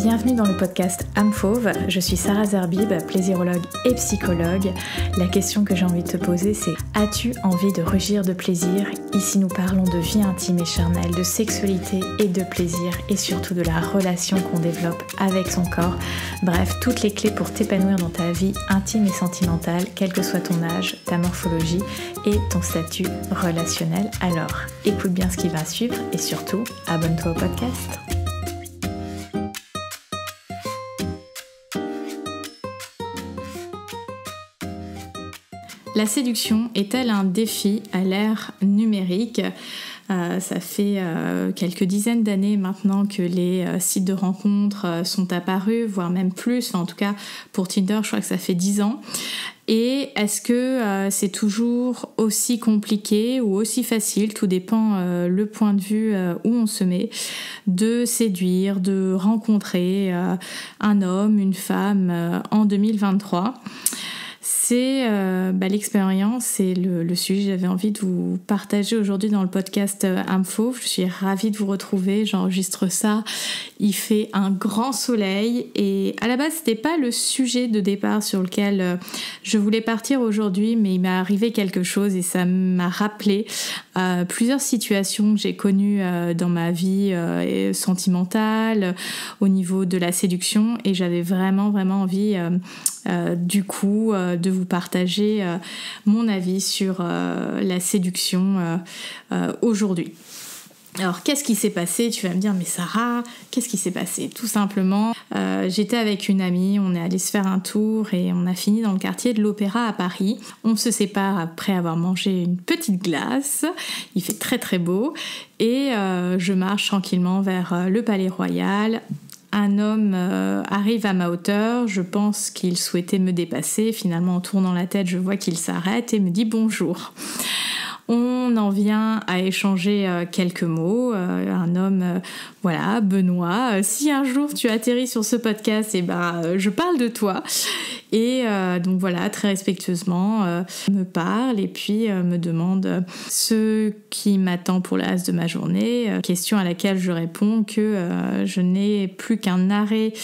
Bienvenue dans le podcast âme fauve, je suis Sarah Zerbib, plaisirologue et psychologue. La question que j'ai envie de te poser c'est: as-tu envie de rugir de plaisir? Ici nous parlons de vie intime et charnelle, de sexualité et de plaisir et surtout de la relation qu'on développe avec son corps. Bref, toutes les clés pour t'épanouir dans ta vie intime et sentimentale, quel que soit ton âge, ta morphologie et ton statut relationnel. Alors, écoute bien ce qui va suivre et surtout, abonne-toi au podcast. La séduction est-elle un défi à l'ère numérique ? Ça fait quelques dizaines d'années maintenant que les sites de rencontres sont apparus, voire même plus. En tout cas, pour Tinder, je crois que ça fait 10 ans. Et est-ce que c'est toujours aussi compliqué ou aussi facile, tout dépend le point de vue où on se met, de séduire, de rencontrer un homme, une femme en 2023 ? C'est l'expérience et le sujet que j'avais envie de vous partager aujourd'hui dans le podcast âme fauve. Je suis ravie de vous retrouver, j'enregistre ça, il fait un grand soleil et à la base c'était pas le sujet de départ sur lequel je voulais partir aujourd'hui, mais il m'est arrivé quelque chose et ça m'a rappelé plusieurs situations que j'ai connues dans ma vie sentimentale, au niveau de la séduction, et j'avais vraiment envie du coup de vous partager mon avis sur la séduction aujourd'hui. Alors qu'est-ce qui s'est passé ? Tu vas me dire, mais Sarah, qu'est-ce qui s'est passé ? Tout simplement, j'étais avec une amie, on est allé se faire un tour et on a fini dans le quartier de l'Opéra à Paris. On se sépare après avoir mangé une petite glace, il fait très beau, et je marche tranquillement vers le Palais Royal. Un homme arrive à ma hauteur, je pense qu'il souhaitait me dépasser. Finalement, en tournant la tête, je vois qu'il s'arrête et me dit bonjour. On en vient à échanger quelques mots. Un homme, Benoît, si un jour tu atterris sur ce podcast, je parle de toi. Et donc voilà, très respectueusement, me parle et puis me demande ce qui m'attend pour le reste de ma journée. Question à laquelle je réponds que je n'ai plus qu'un arrêt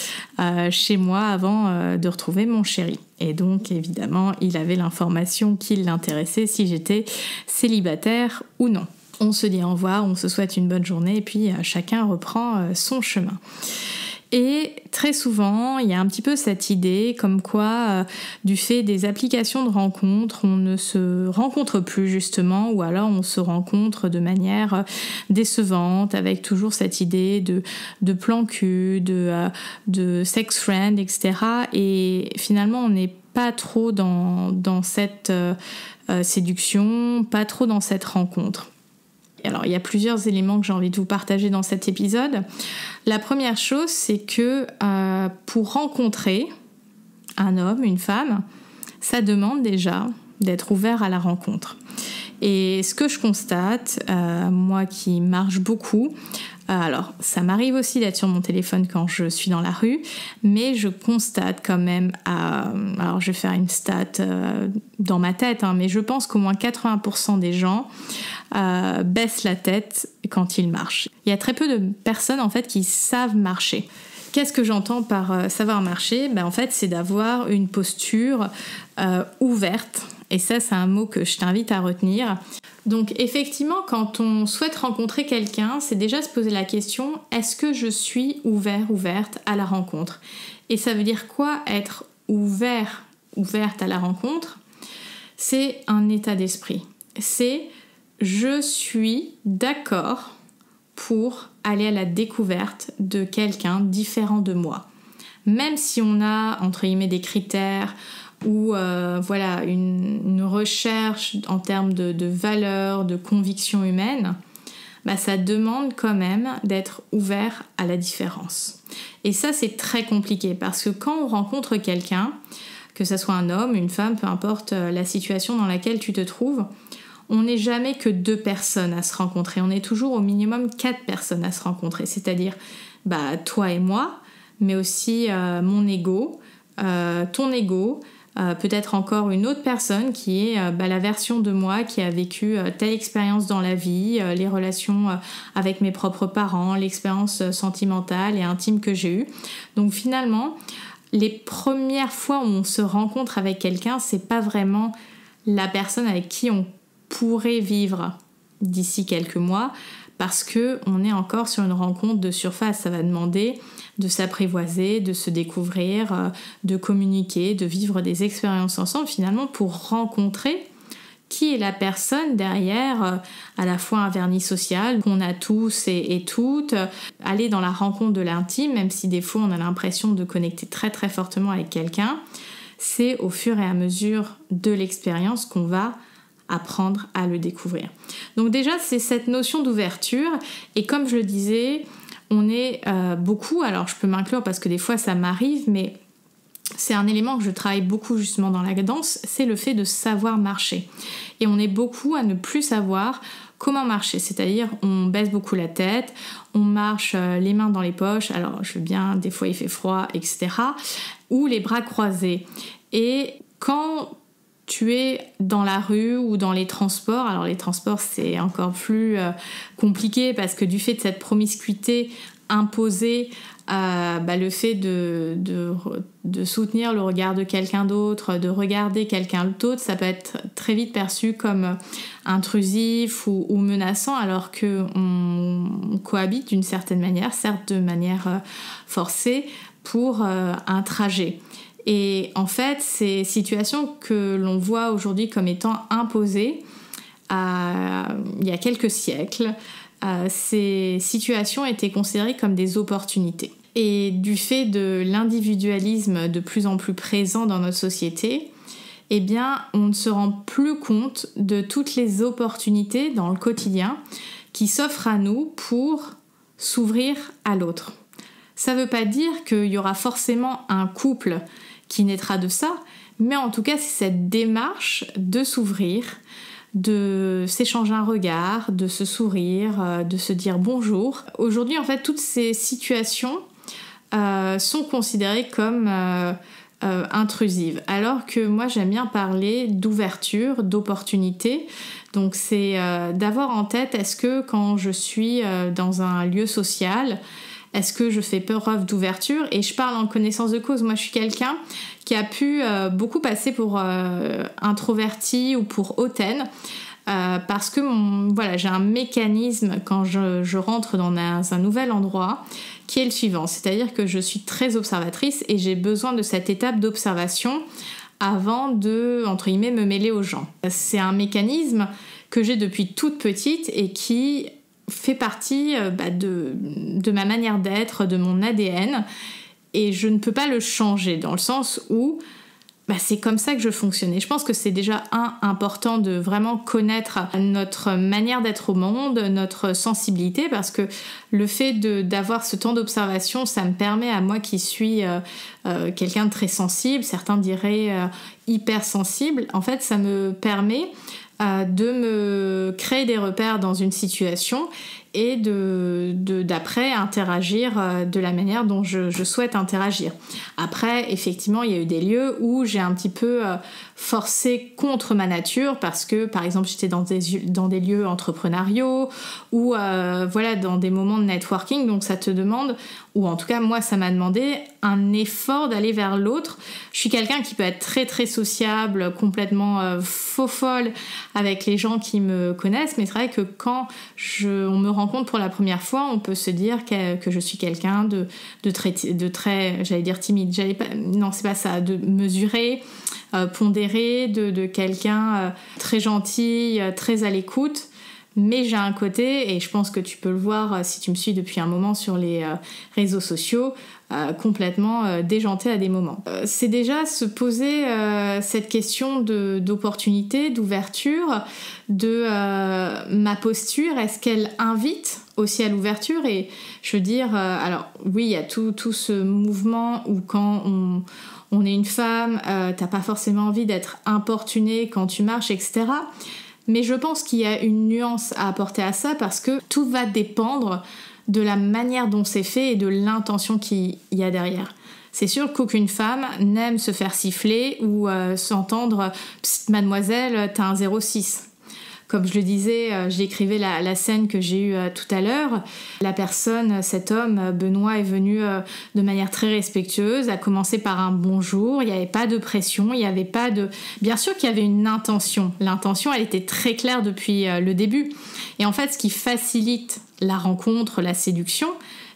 chez moi avant de retrouver mon chéri. Et donc évidemment, il avait l'information qui l'intéressait, si j'étais célibataire ou non. On se dit au revoir, on se souhaite une bonne journée et puis chacun reprend son chemin. Et très souvent, il y a un petit peu cette idée comme quoi, du fait des applications de rencontres, on ne se rencontre plus justement, ou alors on se rencontre de manière décevante, avec toujours cette idée de plan cul, de sex friend, etc. Et finalement, on n'est pas trop dans cette séduction, pas trop dans cette rencontre. Alors, il y a plusieurs éléments que j'ai envie de vous partager dans cet épisode. La première chose, c'est que pour rencontrer un homme, une femme, ça demande déjà d'être ouvert à la rencontre. Et ce que je constate, moi qui marche beaucoup, alors ça m'arrive aussi d'être sur mon téléphone quand je suis dans la rue, mais je constate quand même, alors je vais faire une stat dans ma tête, mais je pense qu'au moins 80% des gens baissent la tête quand ils marchent. Il y a très peu de personnes en fait qui savent marcher. Qu'est-ce que j'entends par savoir marcher ? En fait, c'est d'avoir une posture ouverte. Et ça, c'est un mot que je t'invite à retenir. Donc effectivement, quand on souhaite rencontrer quelqu'un, c'est déjà se poser la question, est-ce que je suis ouverte à la rencontre ? Et ça veut dire quoi être ouverte à la rencontre ? C'est un état d'esprit. C'est je suis d'accord pour aller à la découverte de quelqu'un différent de moi. Même si on a, entre guillemets, des critères ou une recherche en termes de valeurs, de convictions humaines, ça demande quand même d'être ouvert à la différence. Et ça, c'est très compliqué parce que quand on rencontre quelqu'un, que ça soit un homme, une femme, peu importe la situation dans laquelle tu te trouves, on n'est jamais que 2 personnes à se rencontrer. On est toujours au minimum 4 personnes à se rencontrer. C'est-à-dire toi et moi, mais aussi mon ego, ton ego, peut-être encore une autre personne qui est la version de moi qui a vécu telle expérience dans la vie, les relations avec mes propres parents, l'expérience sentimentale et intime que j'ai eue. Donc finalement, les premières fois où on se rencontre avec quelqu'un, c'est pas vraiment la personne avec qui on pourrait vivre d'ici quelques mois, parce qu'on est encore sur une rencontre de surface. Ça va demander de s'apprivoiser, de se découvrir, de communiquer, de vivre des expériences ensemble finalement pour rencontrer qui est la personne derrière à la fois un vernis social qu'on a tous et toutes, aller dans la rencontre de l'intime, même si des fois on a l'impression de connecter très très fortement avec quelqu'un, c'est au fur et à mesure de l'expérience qu'on va apprendre à le découvrir. Donc déjà, c'est cette notion d'ouverture, et comme je le disais, on est beaucoup, alors je peux m'inclure parce que des fois ça m'arrive, mais c'est un élément que je travaille beaucoup justement dans la danse, c'est le fait de savoir marcher. Et on est beaucoup à ne plus savoir comment marcher, c'est-à-dire on baisse beaucoup la tête, on marche les mains dans les poches, alors je veux bien, des fois il fait froid, etc., ou les bras croisés. Et quand tu es dans la rue ou dans les transports, alors les transports c'est encore plus compliqué parce que du fait de cette promiscuité imposée, le fait de soutenir le regard de quelqu'un d'autre, de regarder quelqu'un d'autre, ça peut être très vite perçu comme intrusif ou menaçant, alors qu'on cohabite d'une certaine manière, certes de manière forcée, pour un trajet. Et en fait, ces situations que l'on voit aujourd'hui comme étant imposées il y a quelques siècles, ces situations étaient considérées comme des opportunités. Et du fait de l'individualisme de plus en plus présent dans notre société, eh bien, on ne se rend plus compte de toutes les opportunités dans le quotidien qui s'offrent à nous pour s'ouvrir à l'autre. Ça ne veut pas dire qu'il y aura forcément un couple qui naîtra de ça, mais en tout cas, c'est cette démarche de s'ouvrir, de s'échanger un regard, de se sourire, de se dire bonjour. Aujourd'hui, en fait, toutes ces situations sont considérées comme intrusives, alors que moi, j'aime bien parler d'ouverture, d'opportunité. Donc, c'est d'avoir en tête, est-ce que quand je suis dans un lieu social, est-ce que je fais preuve d'ouverture? Et je parle en connaissance de cause. Moi, je suis quelqu'un qui a pu beaucoup passer pour introverti ou pour hautaine, parce que j'ai un mécanisme quand je rentre dans un nouvel endroit qui est le suivant. C'est-à-dire que je suis très observatrice et j'ai besoin de cette étape d'observation avant de, entre guillemets, me mêler aux gens. C'est un mécanisme que j'ai depuis toute petite et qui fait partie de ma manière d'être, de mon ADN, et je ne peux pas le changer dans le sens où c'est comme ça que je fonctionne. Et je pense que c'est déjà important de vraiment connaître notre manière d'être au monde, notre sensibilité, parce que le fait d'avoir ce temps d'observation, ça me permet à moi qui suis quelqu'un de très sensible, certains diraient hypersensible, en fait ça me permet de me créer des repères dans une situation et d'après interagir de la manière dont je souhaite interagir. Après, effectivement, il y a eu des lieux où j'ai un petit peu forcé contre ma nature parce que, par exemple, j'étais dans des lieux entrepreneuriaux ou dans des moments de networking, donc ça te demande, ou en tout cas moi ça m'a demandé un effort d'aller vers l'autre. Je suis quelqu'un qui peut être très très sociable, complètement faux-folle avec les gens qui me connaissent, mais c'est vrai que quand on me rencontre pour la première fois, on peut se dire que je suis quelqu'un de très, j'allais dire timide, non c'est pas ça, de mesuré, pondéré, de quelqu'un très gentil, très à l'écoute. Mais j'ai un côté, et je pense que tu peux le voir si tu me suis depuis un moment sur les réseaux sociaux, complètement déjanté à des moments. C'est déjà se poser cette question d'opportunité, d'ouverture, de ma posture, est-ce qu'elle invite aussi à l'ouverture? Et je veux dire, alors oui, il y a tout ce mouvement où quand on est une femme, t'as pas forcément envie d'être importunée quand tu marches, etc. Mais je pense qu'il y a une nuance à apporter à ça parce que tout va dépendre de la manière dont c'est fait et de l'intention qu'il y a derrière. C'est sûr qu'aucune femme n'aime se faire siffler ou s'entendre « Psst, mademoiselle, t'as un 0,6 ». Comme je le disais, je décrivais la scène que j'ai eue tout à l'heure. La personne, cet homme, Benoît, est venu de manière très respectueuse, a commencé par un bonjour, il n'y avait pas de pression, il n'y avait pas de... Bien sûr qu'il y avait une intention. L'intention, elle était très claire depuis le début. Et en fait, ce qui facilite la rencontre, la séduction,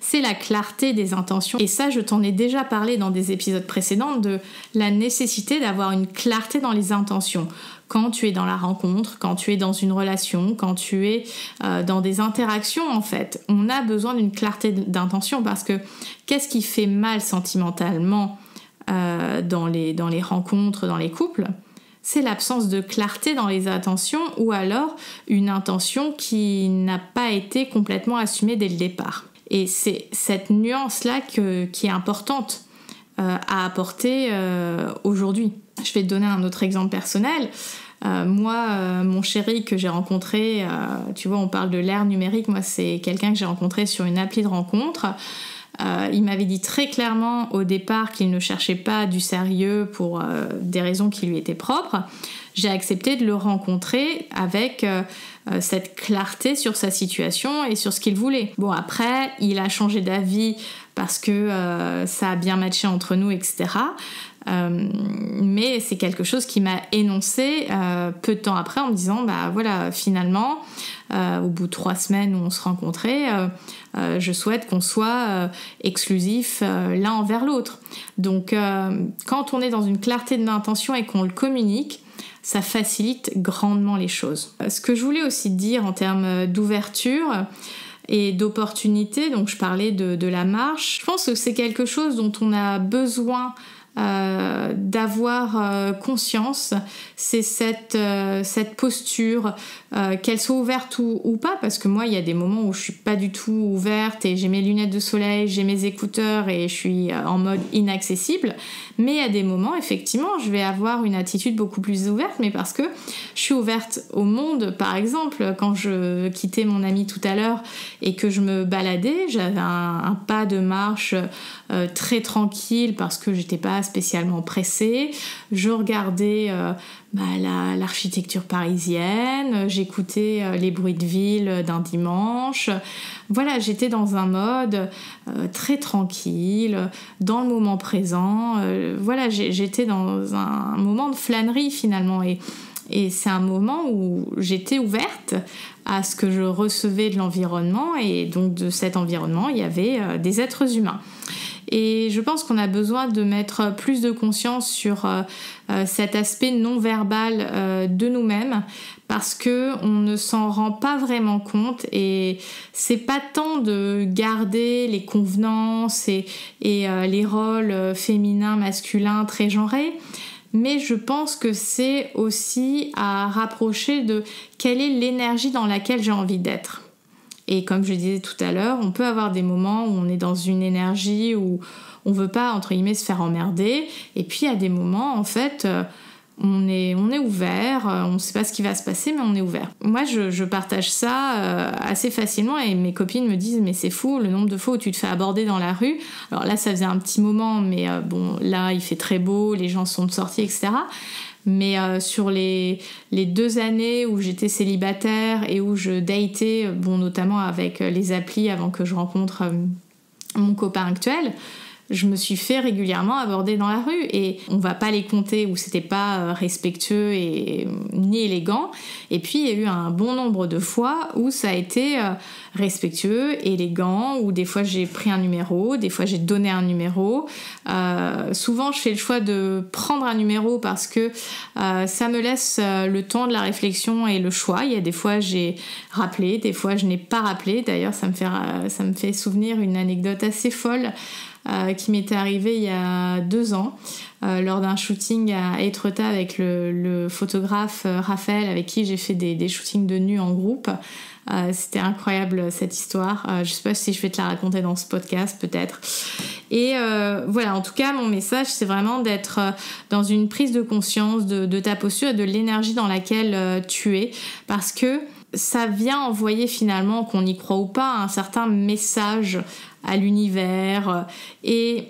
c'est la clarté des intentions. Et ça, je t'en ai déjà parlé dans des épisodes précédents, de la nécessité d'avoir une clarté dans les intentions. Quand tu es dans la rencontre, quand tu es dans une relation, quand tu es dans des interactions, en fait, on a besoin d'une clarté d'intention parce que qu'est-ce qui fait mal sentimentalement dans les rencontres, dans les couples ? C'est l'absence de clarté dans les intentions ou alors une intention qui n'a pas été complètement assumée dès le départ. Et c'est cette nuance-là qui est importante à apporter aujourd'hui. Je vais te donner un autre exemple personnel. Moi, mon chéri que j'ai rencontré, tu vois, on parle de l'ère numérique, moi c'est quelqu'un que j'ai rencontré sur une appli de rencontre. Il m'avait dit très clairement au départ qu'il ne cherchait pas du sérieux pour des raisons qui lui étaient propres. J'ai accepté de le rencontrer avec cette clarté sur sa situation et sur ce qu'il voulait. Bon, après, il a changé d'avis parce que ça a bien matché entre nous, etc. Mais c'est quelque chose qui m'a énoncé peu de temps après en me disant bah voilà, finalement au bout de 3 semaines où on se rencontrait, je souhaite qu'on soit exclusifs l'un envers l'autre. Donc quand on est dans une clarté d'intention et qu'on le communique, ça facilite grandement les choses. Ce que je voulais aussi dire en termes d'ouverture et d'opportunité, donc je parlais de la marche, je pense que c'est quelque chose dont on a besoin d'avoir conscience, c'est cette posture, qu'elle soit ouverte ou pas, parce que moi il y a des moments où je suis pas du tout ouverte et j'ai mes lunettes de soleil, j'ai mes écouteurs et je suis en mode inaccessible, mais il y a des moments effectivement je vais avoir une attitude beaucoup plus ouverte, mais parce que je suis ouverte au monde. Par exemple, quand je quittais mon ami tout à l'heure et que je me baladais, j'avais un pas de marche très tranquille parce que j'étais pas spécialement pressée. Je regardais l'architecture parisienne, j'écoutais les bruits de ville d'un dimanche. Voilà, j'étais dans un mode très tranquille, dans le moment présent. Voilà, j'étais dans un moment de flânerie finalement. Et c'est un moment où j'étais ouverte à ce que je recevais de l'environnement. Et donc de cet environnement, il y avait des êtres humains. Et je pense qu'on a besoin de mettre plus de conscience sur cet aspect non-verbal de nous-mêmes parce qu'on ne s'en rend pas vraiment compte et c'est pas tant de garder les convenances et les rôles féminins, masculins, très genrés, mais je pense que c'est aussi à rapprocher de quelle est l'énergie dans laquelle j'ai envie d'être. Et comme je disais tout à l'heure, on peut avoir des moments où on est dans une énergie où on veut pas, entre guillemets, se faire emmerder. Et puis, il y a des moments, en fait, on est ouvert, on sait pas ce qui va se passer, mais on est ouvert. Moi, je partage ça assez facilement et mes copines me disent « Mais c'est fou, le nombre de fois où tu te fais aborder dans la rue. » Alors là, ça faisait un petit moment, mais bon, là, il fait très beau, les gens sont sortis, etc. Mais sur les 2 années où j'étais célibataire et où je datais, bon, notamment avec les applis avant que je rencontre mon copain actuel, je me suis fait régulièrement aborder dans la rue et on va pas les compter où c'était pas respectueux et ni élégant. Et puis il y a eu un bon nombre de fois où ça a été respectueux, élégant, où des fois j'ai pris un numéro, des fois j'ai donné un numéro. Souvent je fais le choix de prendre un numéro parce que ça me laisse le temps de la réflexion et le choix. Il y a des fois j'ai rappelé, des fois je n'ai pas rappelé. D'ailleurs ça me fait souvenir une anecdote assez folle qui m'était arrivé il y a 2 ans lors d'un shooting à Étretat avec le photographe Raphaël avec qui j'ai fait des shootings de nu en groupe. C'était incroyable cette histoire. Je sais pas si je vais te la raconter dans ce podcast, peut-être. Et voilà, en tout cas mon message c'est vraiment d'être dans une prise de conscience de ta posture et de l'énergie dans laquelle tu es, parce que ça vient envoyer finalement, qu'on y croit ou pas, un certain message à l'univers. Et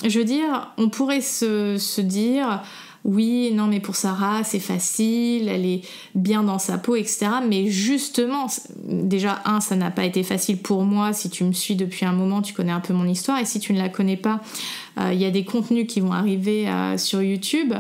je veux dire, on pourrait se dire oui, non mais pour Sarah c'est facile, elle est bien dans sa peau, etc. Mais justement, déjà ça n'a pas été facile pour moi. Si tu me suis depuis un moment, tu connais un peu mon histoire, et si tu ne la connais pas, il y a des contenus qui vont arriver sur YouTube,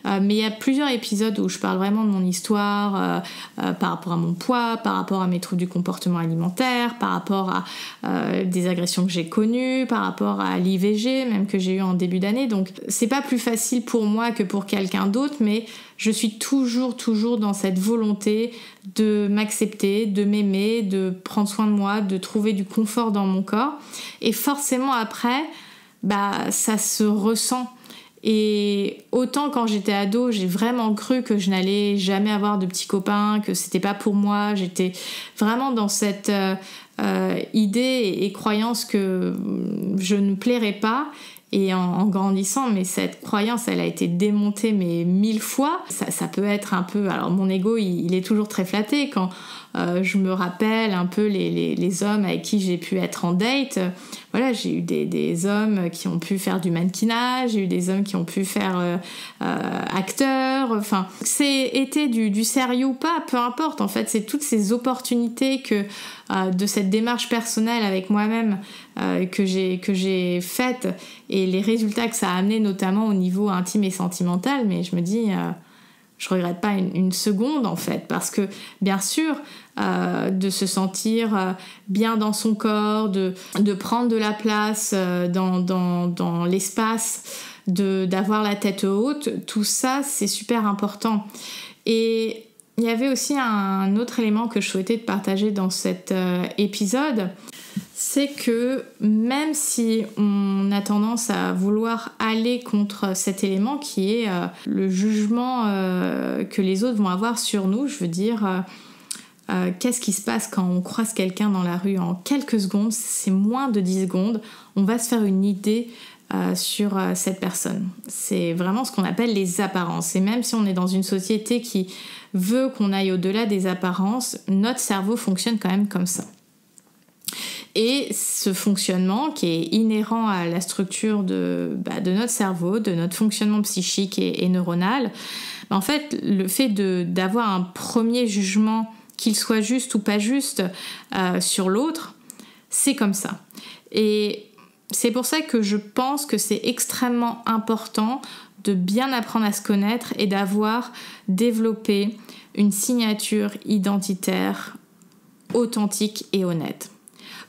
mais il y a plusieurs épisodes où je parle vraiment de mon histoire par rapport à mon poids, par rapport à mes troubles du comportement alimentaire, par rapport à des agressions que j'ai connues, par rapport à l'IVG même que j'ai eu en début d'année. Donc c'est pas plus facile pour moi que pour quelqu'un d'autre, mais je suis toujours dans cette volonté de m'accepter, de m'aimer, de prendre soin de moi, de trouver du confort dans mon corps. Et forcément après, ça se ressent. Et autant quand j'étais ado, j'ai vraiment cru que je n'allais jamais avoir de petits copains, que c'était pas pour moi. J'étais vraiment dans cette idée et croyance que je ne plairais pas. Et en grandissant, mais cette croyance, elle a été démontée 1000 fois. Ça peut être un peu... Alors mon ego, il est toujours très flatté quand je me rappelle un peu les hommes avec qui j'ai pu être en date. Voilà, j'ai eu des hommes qui ont pu faire du mannequinage, j'ai eu des hommes qui ont pu faire acteur. Enfin, c'est été du sérieux ou pas, peu importe. En fait, c'est toutes ces opportunités que de cette démarche personnelle avec moi-même que j'ai faite, et les résultats que ça a amené, notamment au niveau intime et sentimental. Mais je me dis, je regrette pas une seconde en fait, parce que bien sûr, de se sentir bien dans son corps, de prendre de la place dans l'espace, d'avoir la tête haute, tout ça c'est super important. Et il y avait aussi un autre élément que je souhaitais te partager dans cet épisode, c'est que même si on a tendance à vouloir aller contre cet élément qui est le jugement que les autres vont avoir sur nous, je veux dire, qu'est-ce qui se passe quand on croise quelqu'un dans la rue en quelques secondes, c'est moins de 10 secondes, on va se faire une idée sur cette personne. C'est vraiment ce qu'on appelle les apparences. Et même si on est dans une société qui veut qu'on aille au-delà des apparences, notre cerveau fonctionne quand même comme ça. Et ce fonctionnement qui est inhérent à la structure de notre cerveau, de notre fonctionnement psychique et neuronal, en fait, le fait d'avoir un premier jugement, qu'il soit juste ou pas juste, sur l'autre, c'est comme ça. Et c'est pour ça que je pense que c'est extrêmement important de bien apprendre à se connaître et d'avoir développé une signature identitaire authentique et honnête.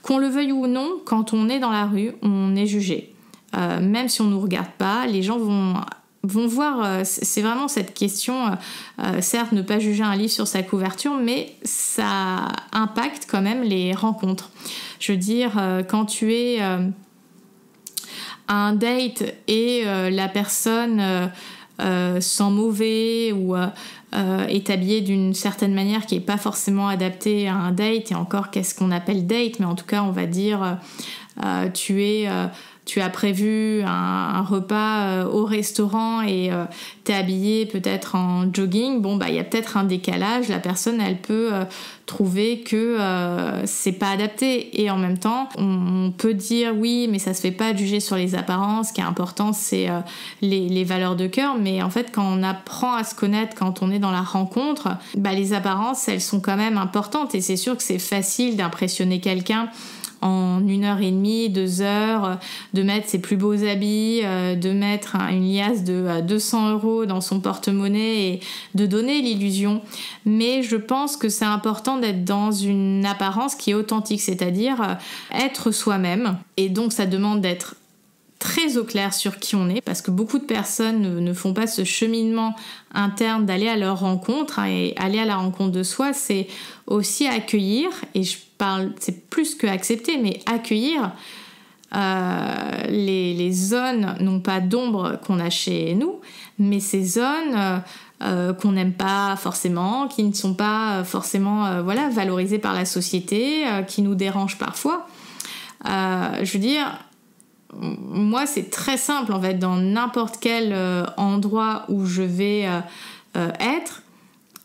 Qu'on le veuille ou non, quand on est dans la rue, on est jugé. Même si on ne nous regarde pas, les gens vont voir, c'est vraiment cette question, certes ne pas juger un livre sur sa couverture, mais ça impacte quand même les rencontres. Je veux dire, quand tu es à un date et la personne sent mauvais ou est habillée d'une certaine manière qui n'est pas forcément adaptée à un date, et encore qu'est-ce qu'on appelle date, mais en tout cas on va dire tu as prévu un repas au restaurant et t'es habillé peut-être en jogging, il y a peut-être un décalage, la personne elle peut trouver que c'est pas adapté, et en même temps on peut dire oui mais ça se fait pas de juger sur les apparences, ce qui est important c'est les valeurs de cœur, mais en fait quand on apprend à se connaître, quand on est dans la rencontre, les apparences elles sont quand même importantes, et c'est sûr que c'est facile d'impressionner quelqu'un en 1h30, 2 heures, de mettre ses plus beaux habits, de mettre une liasse de 200 € dans son porte-monnaie et de donner l'illusion. Mais je pense que c'est important d'être dans une apparence qui est authentique, c'est-à-dire être soi-même. Et donc ça demande d'être très au clair sur qui on est, parce que beaucoup de personnes ne font pas ce cheminement interne d'aller à leur rencontre, et aller à la rencontre de soi, c'est aussi accueillir, et je parle, c'est plus que accepter, mais accueillir les zones, non pas d'ombre qu'on a chez nous, mais ces zones qu'on n'aime pas forcément, qui ne sont pas forcément valorisées par la société, qui nous dérangent parfois. Je veux dire, moi c'est très simple en fait, dans n'importe quel endroit où je vais être,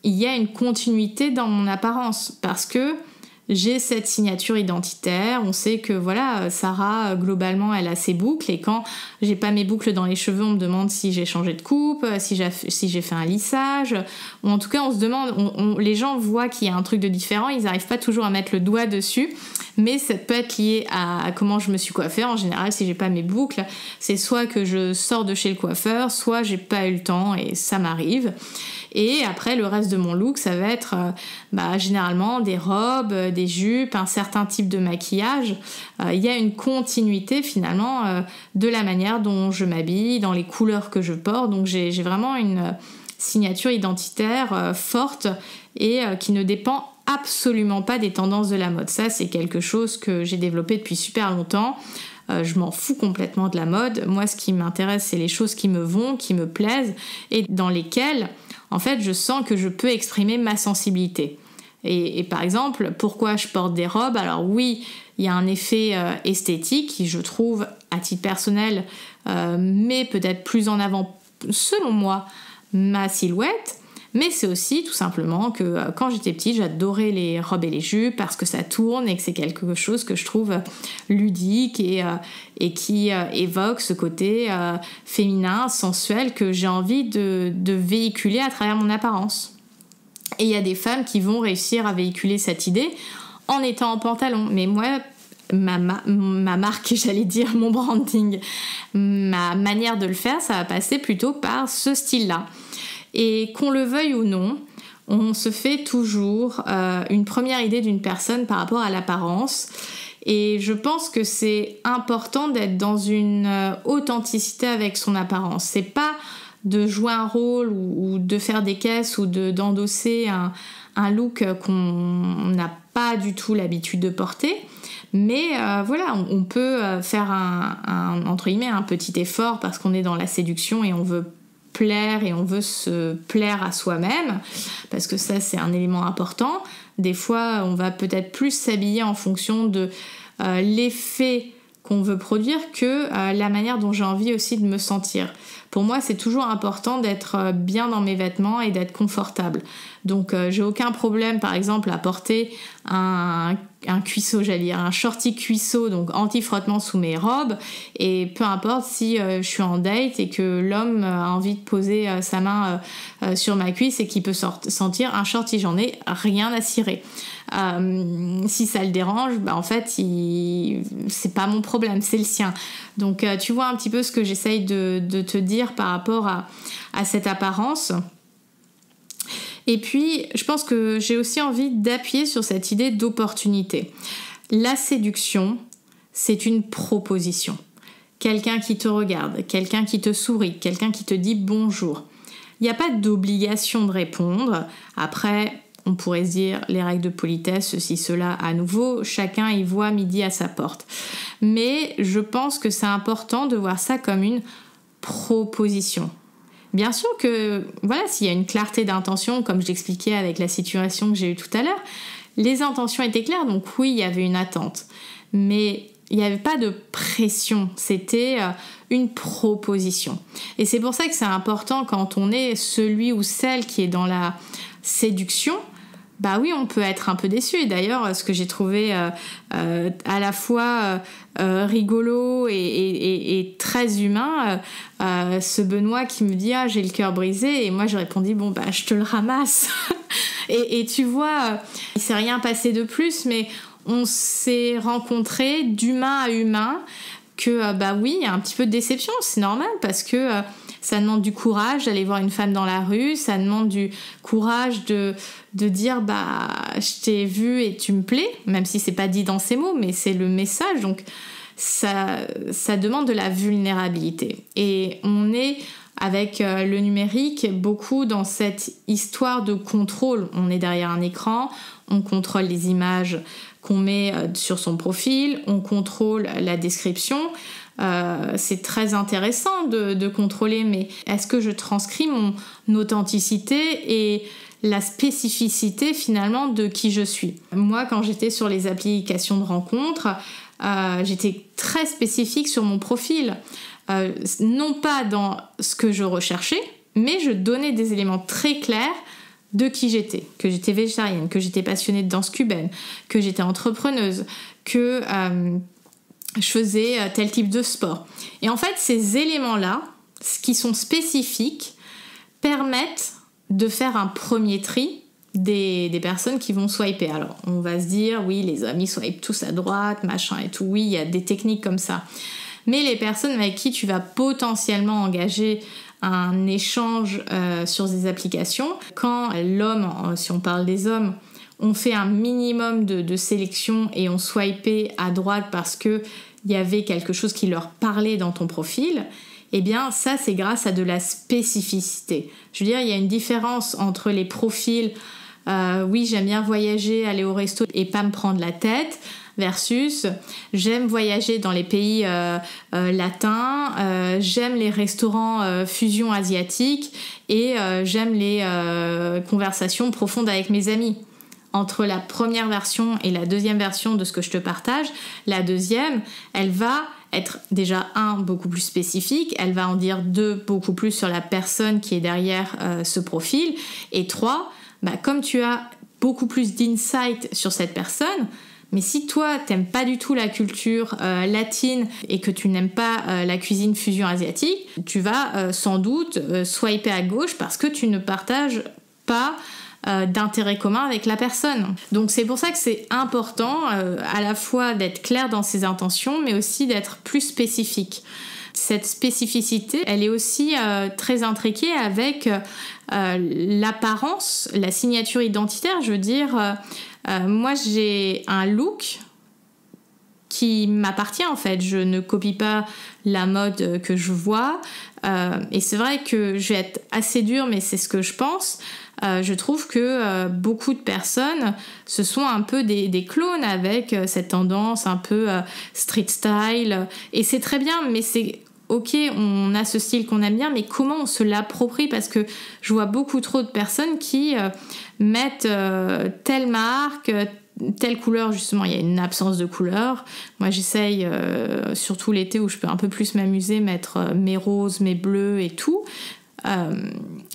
il y a une continuité dans mon apparence, parce que j'ai cette signature identitaire. On sait que voilà, Sarah, globalement, elle a ses boucles, et quand j'ai pas mes boucles dans les cheveux, on me demande si j'ai changé de coupe, si j'ai fait un lissage, ou en tout cas on se demande, les gens voient qu'il y a un truc de différent, ils n'arrivent pas toujours à mettre le doigt dessus, mais ça peut être lié à comment je me suis coiffée. En général, si j'ai pas mes boucles, c'est soit que je sors de chez le coiffeur, soit j'ai pas eu le temps, et ça m'arrive. Et après, le reste de mon look, ça va être généralement des robes, des jupes, un certain type de maquillage. Il y a une continuité finalement de la manière dont je m'habille, dans les couleurs que je porte. Donc j'ai vraiment une signature identitaire forte et qui ne dépend absolument pas des tendances de la mode. Ça, c'est quelque chose que j'ai développé depuis super longtemps. Je m'en fous complètement de la mode. Moi, ce qui m'intéresse, c'est les choses qui me vont, qui me plaisent et dans lesquelles, en fait, je sens que je peux exprimer ma sensibilité. Et par exemple, pourquoi je porte des robes? Alors oui, il y a un effet esthétique qui, je trouve, à titre personnel, met peut-être plus en avant, selon moi, ma silhouette. Mais c'est aussi tout simplement que quand j'étais petite, j'adorais les robes et les jupes parce que ça tourne et que c'est quelque chose que je trouve ludique et qui évoque ce côté féminin, sensuel que j'ai envie de véhiculer à travers mon apparence. Et il y a des femmes qui vont réussir à véhiculer cette idée en étant en pantalon. Mais moi, ma marque, j'allais dire, mon branding, ma manière de le faire, ça va passer plutôt par ce style-là. Et qu'on le veuille ou non, on se fait toujours une première idée d'une personne par rapport à l'apparence. Et je pense que c'est important d'être dans une authenticité avec son apparence. C'est pas de jouer un rôle ou de faire des caisses ou d'endosser un look qu'on n'a pas du tout l'habitude de porter. Mais voilà, on peut faire entre guillemets un petit effort parce qu'on est dans la séduction et on veut plaire et on veut se plaire à soi-même, parce que ça c'est un élément important. Des fois on va peut-être plus s'habiller en fonction de l'effet qu'on veut produire que la manière dont j'ai envie aussi de me sentir. Pour moi, c'est toujours important d'être bien dans mes vêtements et d'être confortable. Donc j'ai aucun problème par exemple à porter un cuisseau, j'allais dire un shorty cuisseau, donc anti-frottement sous mes robes, et peu importe si je suis en date et que l'homme a envie de poser sa main sur ma cuisse et qu'il peut sentir un shorty, j'en ai rien à cirer. Si ça le dérange, en fait c'est pas mon problème, c'est le sien. Donc tu vois un petit peu ce que j'essaye de te dire par rapport à cette apparence. Et puis, je pense que j'ai aussi envie d'appuyer sur cette idée d'opportunité. La séduction, c'est une proposition. Quelqu'un qui te regarde, quelqu'un qui te sourit, quelqu'un qui te dit bonjour. Il n'y a pas d'obligation de répondre. Après, on pourrait se dire les règles de politesse, ceci, cela, à nouveau, chacun y voit midi à sa porte. Mais je pense que c'est important de voir ça comme une proposition. Bien sûr que, voilà, s'il y a une clarté d'intention, comme je l'expliquais avec la situation que j'ai eue tout à l'heure, les intentions étaient claires, donc oui, il y avait une attente. Mais il n'y avait pas de pression, c'était une proposition. Et c'est pour ça que c'est important quand on est celui ou celle qui est dans la séduction, bah oui, on peut être un peu déçu. Et d'ailleurs, ce que j'ai trouvé à la fois rigolo et très humain, ce Benoît qui me dit « Ah, j'ai le cœur brisé », et moi j'ai répondu « Bon, bah je te le ramasse ». Et tu vois, il s'est rien passé de plus, mais on s'est rencontrés d'humain à humain, que bah oui, il y a un petit peu de déception, c'est normal, parce que ça demande du courage d'aller voir une femme dans la rue, ça demande du courage de dire bah je t'ai vu et tu me plais, même si c'est pas dit dans ces mots, mais c'est le message. Donc ça demande de la vulnérabilité. Et on est avec le numérique beaucoup dans cette histoire de contrôle. On est derrière un écran, on contrôle les images qu'on met sur son profil, on contrôle la description. C'est très intéressant de contrôler, mais est-ce que je transcris mon authenticité et la spécificité finalement de qui je suis? Moi, quand j'étais sur les applications de rencontres, j'étais très spécifique sur mon profil, non pas dans ce que je recherchais, mais je donnais des éléments très clairs de qui j'étais, que j'étais végétarienne, que j'étais passionnée de danse cubaine, que j'étais entrepreneuse, que je faisais tel type de sport. Et en fait, ces éléments-là, qui sont spécifiques, permettent de faire un premier tri des personnes qui vont swiper. Alors, on va se dire, oui, les hommes, ils swipent tous à droite, machin et tout. Oui, il y a des techniques comme ça. Mais les personnes avec qui tu vas potentiellement engager un échange sur des applications, quand l'homme, si on parle des hommes, on fait un minimum de sélection et on swipait à droite parce qu'il y avait quelque chose qui leur parlait dans ton profil, eh bien ça c'est grâce à de la spécificité. Je veux dire, il y a une différence entre les profils oui, j'aime bien voyager, aller au resto et pas me prendre la tête, versus j'aime voyager dans les pays latins, j'aime les restaurants fusion asiatiques et j'aime les conversations profondes avec mes amis. Entre la première version et la deuxième version de ce que je te partage, la deuxième, elle va être déjà beaucoup plus spécifique, elle va en dire beaucoup plus sur la personne qui est derrière ce profil, et 3, comme tu as beaucoup plus d'insight sur cette personne, mais si toi t'aimes pas du tout la culture latine et que tu n'aimes pas la cuisine fusion asiatique, tu vas sans doute swiper à gauche parce que tu ne partages pas d'intérêt commun avec la personne. Donc c'est pour ça que c'est important à la fois d'être clair dans ses intentions, mais aussi d'être plus spécifique. Cette spécificité, elle est aussi très intriquée avec l'apparence, la signature identitaire. Je veux dire, moi j'ai un look qui m'appartient en fait. Je ne copie pas la mode que je vois. Et c'est vrai que je vais être assez dure, mais c'est ce que je pense. Je trouve que beaucoup de personnes, ce sont un peu des clones avec cette tendance un peu street style. Et c'est très bien, mais c'est ok, on a ce style qu'on aime bien, mais comment on se l'approprie? Parce que je vois beaucoup trop de personnes qui mettent telle marque, telle couleur. Justement, il y a une absence de couleur. Moi, j'essaye, surtout l'été où je peux un peu plus m'amuser, mettre mes roses, mes bleus et tout.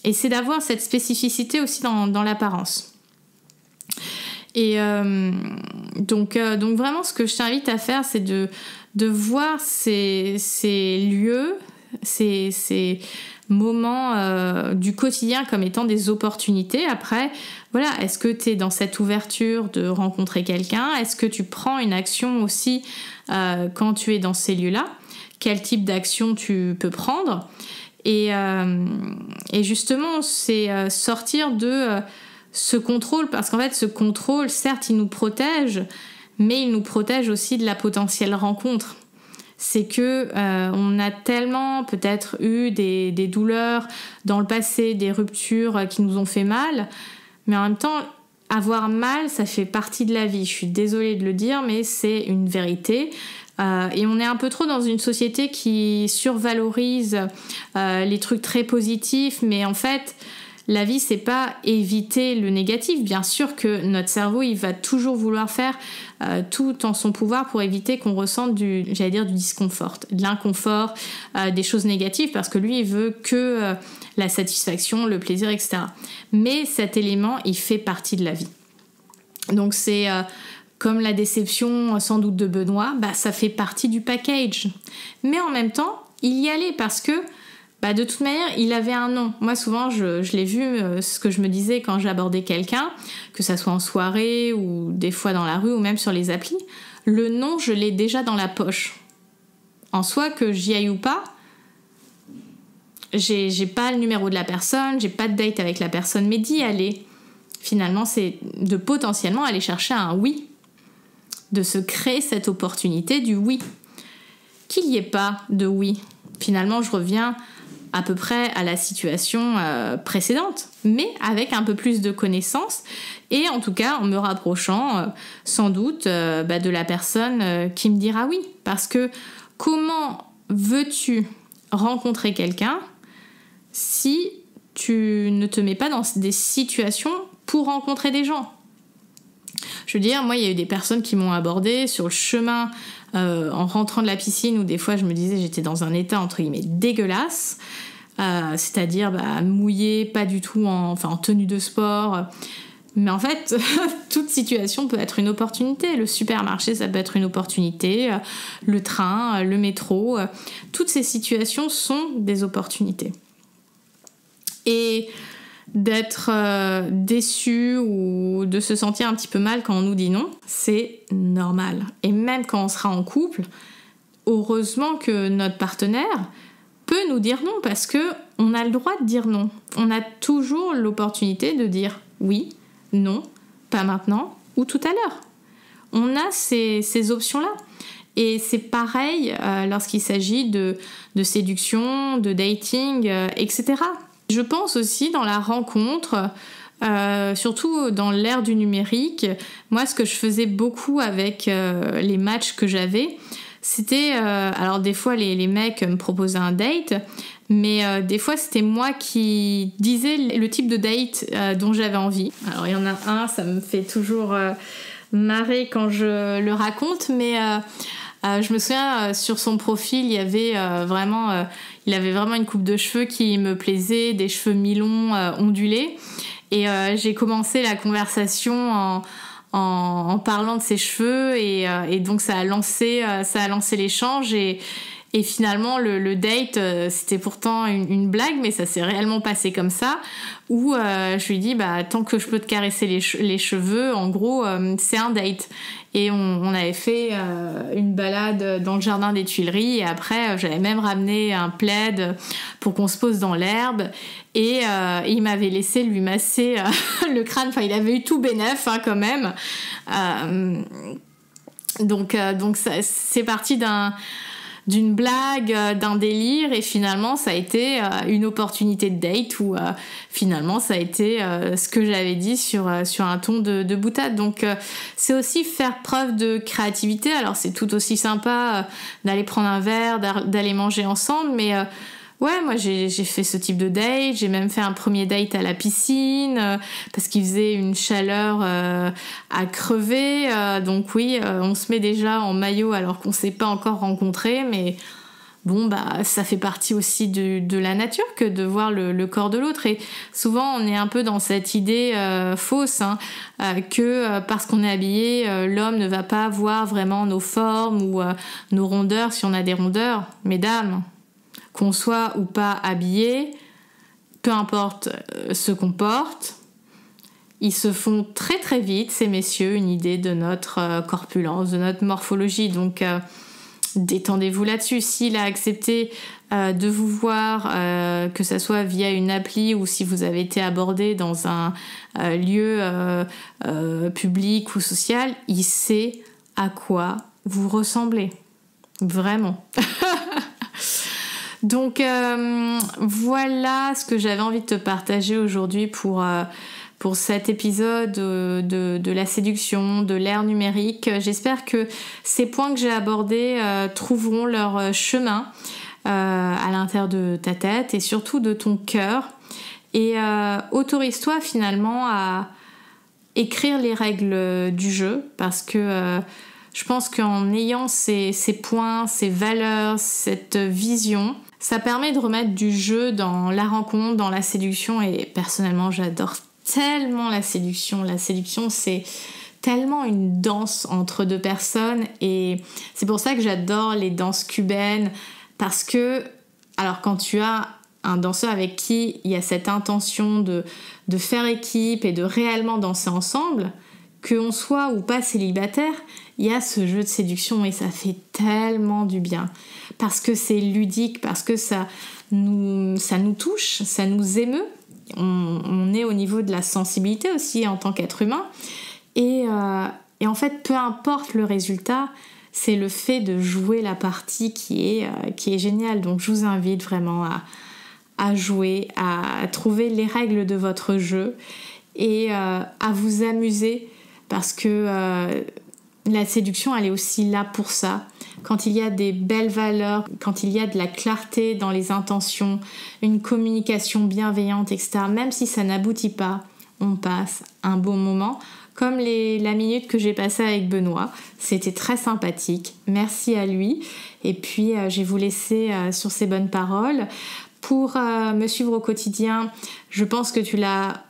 Et c'est d'avoir cette spécificité aussi dans l'apparence. Et donc vraiment, ce que je t'invite à faire, c'est de voir ces lieux, ces moments du quotidien comme étant des opportunités. Après, voilà, est-ce que tu es dans cette ouverture de rencontrer quelqu'un? Est-ce que tu prends une action aussi quand tu es dans ces lieux-là? Quel type d'action tu peux prendre? Et justement, c'est sortir de ce contrôle, parce qu'en fait, ce contrôle, certes, il nous protège, mais il nous protège aussi de la potentielle rencontre. C'est que on a tellement peut-être eu des douleurs dans le passé, des ruptures qui nous ont fait mal, mais en même temps, avoir mal, ça fait partie de la vie. Je suis désolée de le dire, mais c'est une vérité. Et on est un peu trop dans une société qui survalorise les trucs très positifs, mais en fait, la vie, c'est pas éviter le négatif. Bien sûr que notre cerveau, il va toujours vouloir faire tout en son pouvoir pour éviter qu'on ressente du disconfort, de l'inconfort, des choses négatives, parce que lui, il veut que la satisfaction, le plaisir, etc. Mais cet élément, il fait partie de la vie. Donc c'est comme la déception sans doute de Benoît, ça fait partie du package. Mais en même temps, il y allait parce que de toute manière, il avait un nom. Moi, souvent, je l'ai vu, ce que je me disais quand j'abordais quelqu'un, que ça soit en soirée ou des fois dans la rue ou même sur les applis, le nom, je l'ai déjà dans la poche. En soi, que j'y aille ou pas, j'ai pas le numéro de la personne, j'ai pas de date avec la personne, mais d'y aller, finalement, c'est de potentiellement aller chercher un oui, de se créer cette opportunité du oui. Qu'il n'y ait pas de oui. Finalement, je reviens à peu près à la situation précédente, mais avec un peu plus de connaissances et en tout cas en me rapprochant sans doute de la personne qui me dira oui. Parce que comment veux-tu rencontrer quelqu'un si tu ne te mets pas dans des situations pour rencontrer des gens? Je veux dire, moi, il y a eu des personnes qui m'ont abordée sur le chemin en rentrant de la piscine, où des fois, je me disais, j'étais dans un état, entre guillemets, dégueulasse. c'est-à-dire mouillé, pas du tout en tenue de sport. Mais en fait, toute situation peut être une opportunité. Le supermarché, ça peut être une opportunité. Le train, le métro, toutes ces situations sont des opportunités. Et d'être déçu ou de se sentir un petit peu mal quand on nous dit non, c'est normal. Et même quand on sera en couple, heureusement que notre partenaire peut nous dire non parce qu'on a le droit de dire non. On a toujours l'opportunité de dire oui, non, pas maintenant ou tout à l'heure. On a ces options-là. Et c'est pareil lorsqu'il s'agit de séduction, de dating, etc. Je pense aussi dans la rencontre, surtout dans l'ère du numérique, moi ce que je faisais beaucoup avec les matchs que j'avais, c'était, alors des fois les mecs me proposaient un date, mais des fois c'était moi qui disais le type de date dont j'avais envie. Alors il y en a un, ça me fait toujours marrer quand je le raconte, mais je me souviens sur son profil il y avait il avait vraiment une coupe de cheveux qui me plaisait, des cheveux mi-longs ondulés, et j'ai commencé la conversation en parlant de ses cheveux, et donc ça a lancé l'échange, et finalement le date c'était pourtant une blague, mais ça s'est réellement passé comme ça, où je lui dis tant que je peux te caresser les cheveux, en gros c'est un date. Et on avait fait une balade dans le jardin des Tuileries, et après j'avais même ramené un plaid pour qu'on se pose dans l'herbe, et il m'avait laissé lui masser le crâne. Enfin, il avait eu tout bénef quand même. Donc ça, c'est parti d'une blague, d'un délire, et finalement ça a été une opportunité de date où finalement ça a été ce que j'avais dit sur un ton de boutade. Donc c'est aussi faire preuve de créativité. Alors c'est tout aussi sympa d'aller prendre un verre, d'aller manger ensemble, mais ouais, moi j'ai fait ce type de date. J'ai même fait un premier date à la piscine parce qu'il faisait une chaleur à crever. Donc oui, on se met déjà en maillot alors qu'on s'est pas encore rencontrés, mais bon, ça fait partie aussi de la nature que de voir le corps de l'autre. Et souvent on est un peu dans cette idée fausse que parce qu'on est habillé, l'homme ne va pas voir vraiment nos formes ou nos rondeurs si on a des rondeurs. Mesdames, qu'on soit ou pas habillé, peu importe ce qu'on porte, ils se font très très vite, ces messieurs, une idée de notre corpulence, de notre morphologie. Donc détendez-vous là-dessus. S'il a accepté de vous voir, que ça soit via une appli ou si vous avez été abordé dans un lieu public ou social, il sait à quoi vous ressemblez. Vraiment. Donc voilà ce que j'avais envie de te partager aujourd'hui pour cet épisode de la séduction, de l'ère numérique. J'espère que ces points que j'ai abordés trouveront leur chemin à l'intérieur de ta tête et surtout de ton cœur. Et autorise-toi finalement à écrire les règles du jeu, parce que je pense qu'en ayant ces points, ces valeurs, cette vision, ça permet de remettre du jeu dans la rencontre, dans la séduction. Et personnellement, j'adore tellement la séduction. La séduction, c'est tellement une danse entre deux personnes, et c'est pour ça que j'adore les danses cubaines, parce que, alors quand tu as un danseur avec qui il y a cette intention de faire équipe et de réellement danser ensemble, qu'on soit ou pas célibataire, il y a ce jeu de séduction, et ça fait tellement du bien, parce que c'est ludique, parce que ça nous touche, ça nous émeut. On est au niveau de la sensibilité aussi en tant qu'être humain, et en fait peu importe le résultat, c'est le fait de jouer la partie qui est génial. Donc je vous invite vraiment à jouer, à trouver les règles de votre jeu et à vous amuser, parce que la séduction, elle est aussi là pour ça. Quand il y a des belles valeurs, quand il y a de la clarté dans les intentions, une communication bienveillante, etc., même si ça n'aboutit pas, on passe un bon moment. Comme la minute que j'ai passée avec Benoît, c'était très sympathique. Merci à lui. Et puis, je vais vous laisser sur ces bonnes paroles. Pour me suivre au quotidien, je pense que tu l'as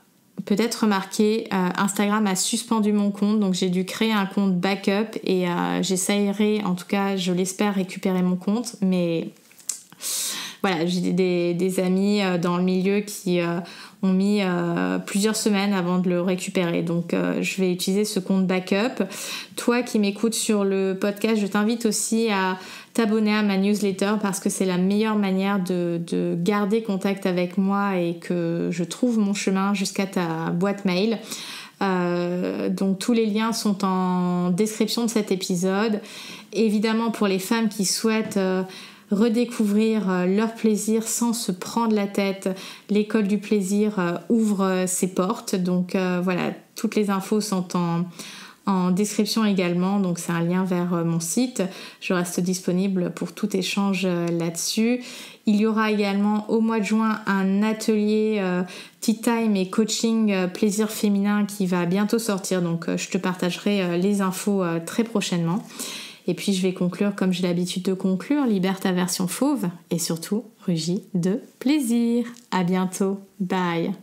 peut-être remarqué, Instagram a suspendu mon compte, donc j'ai dû créer un compte backup et j'essayerai, en tout cas je l'espère, récupérer mon compte, mais voilà, j'ai des amis dans le milieu qui ont mis plusieurs semaines avant de le récupérer, donc je vais utiliser ce compte backup. Toi qui m'écoutes sur le podcast, je t'invite aussi à t'abonner à ma newsletter parce que c'est la meilleure manière de garder contact avec moi et que je trouve mon chemin jusqu'à ta boîte mail. Donc tous les liens sont en description de cet épisode. Évidemment, pour les femmes qui souhaitent redécouvrir leur plaisir sans se prendre la tête, l'école du plaisir ouvre ses portes. Donc voilà, toutes les infos sont en description également, donc c'est un lien vers mon site. Je reste disponible pour tout échange là-dessus. Il y aura également au mois de juin un atelier Tea Time et coaching plaisir féminin qui va bientôt sortir, donc je te partagerai les infos très prochainement. Et puis je vais conclure comme j'ai l'habitude de conclure, libère ta version fauve et surtout rugis de plaisir. À bientôt, bye.